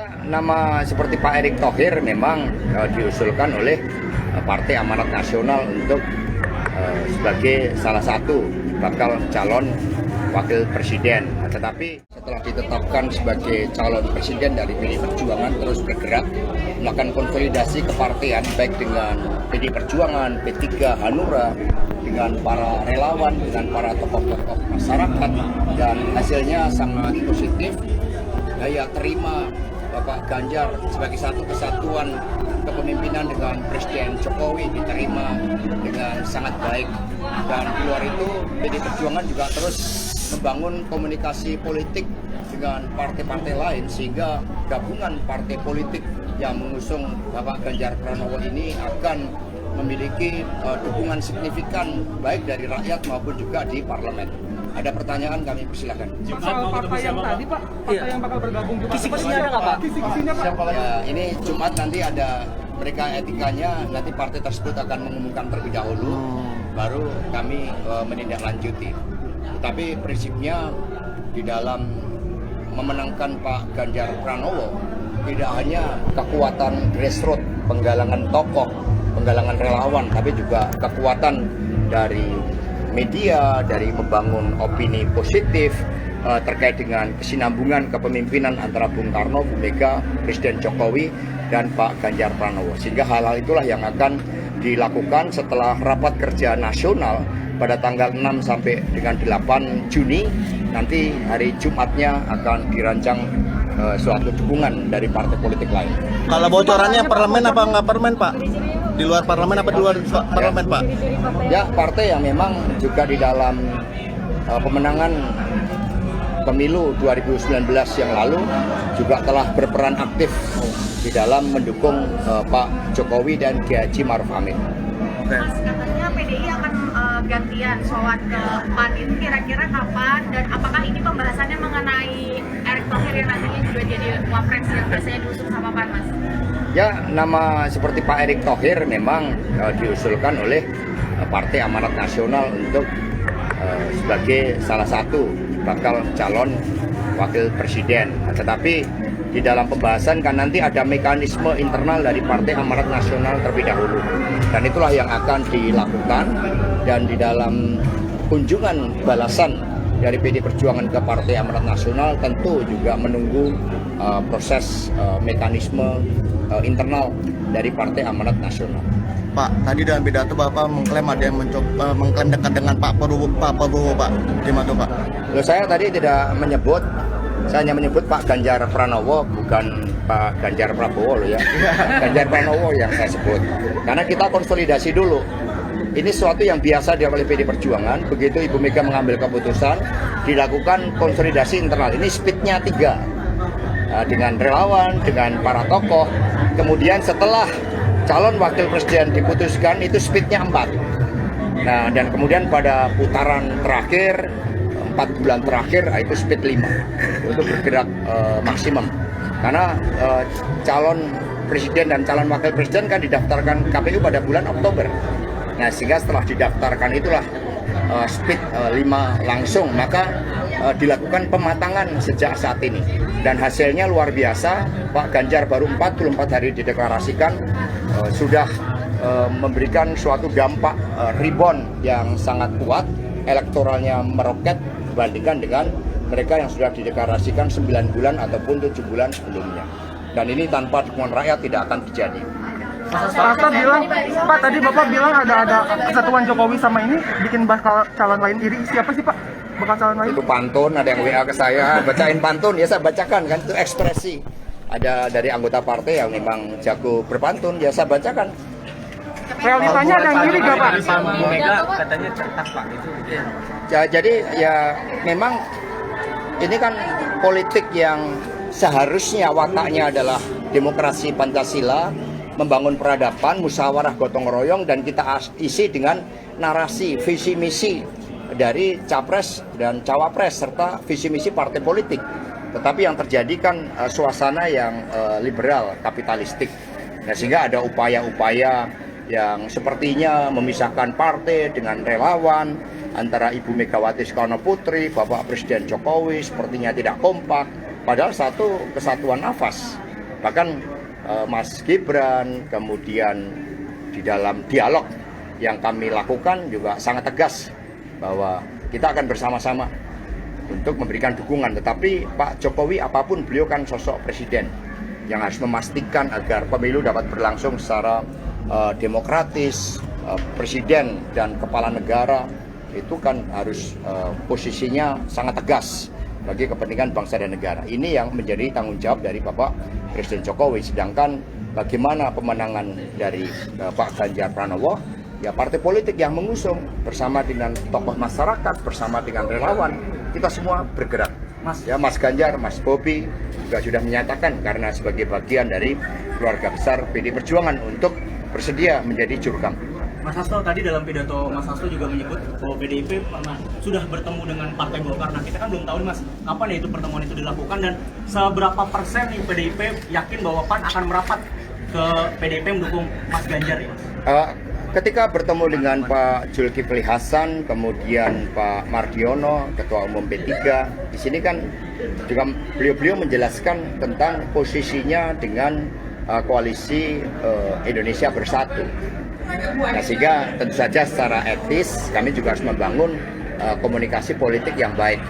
Ya, nama seperti Pak Erick Thohir memang diusulkan oleh Partai Amanat Nasional untuk sebagai salah satu bakal calon wakil presiden. Tetapi setelah ditetapkan sebagai calon presiden dari PDI Perjuangan, terus bergerak melakukan konsolidasi kepartian baik dengan PDI Perjuangan, P3, Hanura, dengan para relawan, dengan para tokoh-tokoh masyarakat, dan hasilnya sangat positif. Daya terima Bapak Ganjar sebagai satu kesatuan kepemimpinan dengan Presiden Jokowi diterima dengan sangat baik. Dan di luar itu PDI Perjuangan juga terus membangun komunikasi politik dengan partai-partai lain, sehingga gabungan partai politik yang mengusung Bapak Ganjar Pranowo ini akan memiliki dukungan signifikan baik dari rakyat maupun juga di parlemen. Ada pertanyaan, kami persilakan. Soal partai yang tadi, Pak, partai yang bakal bergabung Jumat. Kisi-kisinya ada nggak, Pak? Kisi-kisinya, Pak. Ya, ini Jumat nanti ada mereka etikanya, nanti partai tersebut akan mengumumkan terlebih dahulu, baru kami menindaklanjuti. Tetapi prinsipnya di dalam memenangkan Pak Ganjar Pranowo tidak hanya kekuatan grassroots, penggalangan tokoh, penggalangan relawan, tapi juga kekuatan dari media, dari membangun opini positif terkait dengan kesinambungan kepemimpinan antara Bung Karno, Bu Mega, Presiden Jokowi, dan Pak Ganjar Pranowo. Sehingga hal-hal itulah yang akan dilakukan setelah rapat kerja nasional pada tanggal 6 sampai dengan 8 Juni. Nanti hari Jumatnya akan dirancang suatu dukungan dari partai politik lain. Kalau bocorannya parlemen apa nggak parlemen, Pak? Di luar parlemen apa di luar parlemen, Pak? Ya, partai yang memang juga di dalam pemenangan pemilu 2019 yang lalu juga telah berperan aktif di dalam mendukung Pak Jokowi dan Kiai Haji Ma'ruf Amin. Mas, katanya PDI akan gantian soal ke PAN, itu kira-kira kapan, dan apakah ini pembahasannya mengenai Erick Thohir yang nantinya juga jadi wapres yang biasanya diusung sama PAN, Mas? Ya, nama seperti Pak Erick Thohir memang diusulkan oleh Partai Amanat Nasional untuk sebagai salah satu bakal calon wakil presiden. Tetapi di dalam pembahasan kan nanti ada mekanisme internal dari Partai Amanat Nasional terlebih dahulu. Dan itulah yang akan dilakukan, dan di dalam kunjungan balasan dari PDI Perjuangan ke Partai Amanat Nasional tentu juga menunggu proses mekanisme internal dari Partai Amanat Nasional. Pak, tadi dalam pidato Bapak mengklaim ada yang mencoba mengklaim dekat dengan Pak Prabowo, Pak. Gimana tuh, Pak? Loh, saya tadi tidak menyebut, saya hanya menyebut Pak Ganjar Pranowo, bukan Pak Ganjar Prabowo loh ya. Ganjar Pranowo yang saya sebut. Karena kita konsolidasi dulu. Ini sesuatu yang biasa dilakukan oleh PDI Perjuangan. Begitu Ibu Mega mengambil keputusan, dilakukan konsolidasi internal. Ini speednya 3. Dengan relawan, dengan para tokoh. Kemudian setelah calon wakil presiden diputuskan, itu speednya 4. Nah, dan kemudian pada putaran terakhir, 4 bulan terakhir, itu speed 5 untuk bergerak maksimum. Karena calon presiden dan calon wakil presiden kan didaftarkan KPU pada bulan Oktober. Nah, sehingga setelah didaftarkan itulah speed 5 langsung, maka dilakukan pematangan sejak saat ini. Dan hasilnya luar biasa. Pak Ganjar baru 44 hari dideklarasikan, sudah memberikan suatu dampak rebound yang sangat kuat, elektoralnya meroket dibandingkan dengan mereka yang sudah dideklarasikan 9 bulan ataupun 7 bulan sebelumnya. Dan ini tanpa dukungan rakyat tidak akan terjadi. Pak bilang, Pak tadi Bapak bilang ada kesatuan Jokowi sama ini bikin bakal calon lain iri. Siapa sih, Pak? Bakal calon lain? Itu pantun, ada yang WA ke saya, bacain pantun, ya saya bacakan kan, itu ekspresi. Ada dari anggota partai yang memang jago berpantun, ya saya bacakan. Realitanya ada yang iri gak, Pak? Bu Mega katanya certak, Pak, itu. Ya, jadi ya memang ini kan politik yang seharusnya wataknya adalah demokrasi Pancasila, membangun peradaban, musyawarah gotong royong, dan kita isi dengan narasi, visi misi dari capres dan cawapres serta visi misi partai politik. Tetapi yang terjadi kan suasana yang liberal, kapitalistik. Nah, sehingga ada upaya-upaya yang sepertinya memisahkan partai dengan relawan, antara Ibu Megawati Soekarno Putri, Bapak Presiden Jokowi sepertinya tidak kompak, padahal satu kesatuan nafas. Bahkan Mas Gibran, kemudian di dalam dialog yang kami lakukan juga sangat tegas bahwa kita akan bersama-sama untuk memberikan dukungan. Tetapi Pak Jokowi apapun beliau kan sosok presiden yang harus memastikan agar pemilu dapat berlangsung secara demokratis. Presiden dan kepala negara itu kan harus posisinya sangat tegas bagi kepentingan bangsa dan negara. Ini yang menjadi tanggung jawab dari Bapak Presiden Jokowi. Sedangkan bagaimana pemenangan dari Pak Ganjar Pranowo, ya partai politik yang mengusung bersama dengan tokoh masyarakat, bersama dengan relawan, kita semua bergerak. Mas Ganjar, Mas Bobi juga sudah menyatakan karena sebagai bagian dari keluarga besar PD Perjuangan untuk bersedia menjadi jurkam. Mas Hasto tadi dalam pidato Mas Hasto juga menyebut bahwa PDIP sudah bertemu dengan Partai Golkar. Nah, kita kan belum tahu nih Mas, kapan ya itu pertemuan itu dilakukan dan seberapa persen nih PDIP yakin bahwa PAN akan merapat ke PDIP mendukung Mas Ganjar ya Mas? Ketika bertemu dengan Pak Zulkifli Hasan, kemudian Pak Mardiono, Ketua Umum P3, di sini kan juga beliau menjelaskan tentang posisinya dengan koalisi Indonesia Bersatu. Nah, sehingga tentu saja secara etis kami juga harus membangun komunikasi politik yang baik.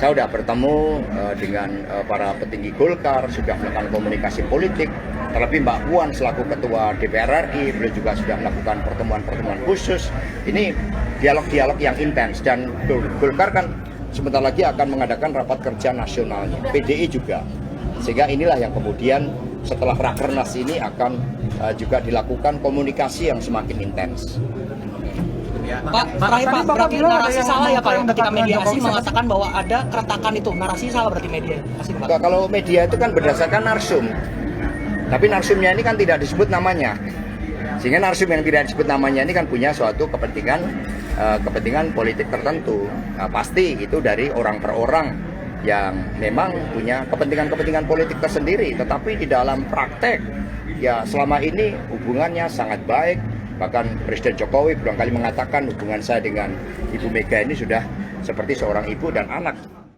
Saya sudah bertemu dengan para petinggi Golkar, sudah melakukan komunikasi politik. Terlebih Mbak Puan selaku Ketua DPR RI, beliau juga sudah melakukan pertemuan-pertemuan khusus. Ini dialog-dialog yang intens dan Golkar kan sebentar lagi akan mengadakan rapat kerja nasionalnya, PDI juga. Sehingga inilah yang kemudian setelah Rakernas ini akan juga dilakukan komunikasi yang semakin intens. Pak, terakhir Pak, berarti narasi salah ya Pak, ketika media asing mengatakan bahwa ada keretakan itu, narasi salah berarti media asing Pak? Kalau media itu kan berdasarkan narsum, tapi narsumnya ini kan tidak disebut namanya. Sehingga narsum yang tidak disebut namanya ini kan punya suatu kepentingan politik tertentu. Nah, pasti itu dari orang per orang yang memang punya kepentingan politik tersendiri. Tetapi di dalam praktek, ya selama ini hubungannya sangat baik. Bahkan Presiden Jokowi berulang kali mengatakan hubungan saya dengan Ibu Mega ini sudah seperti seorang ibu dan anak.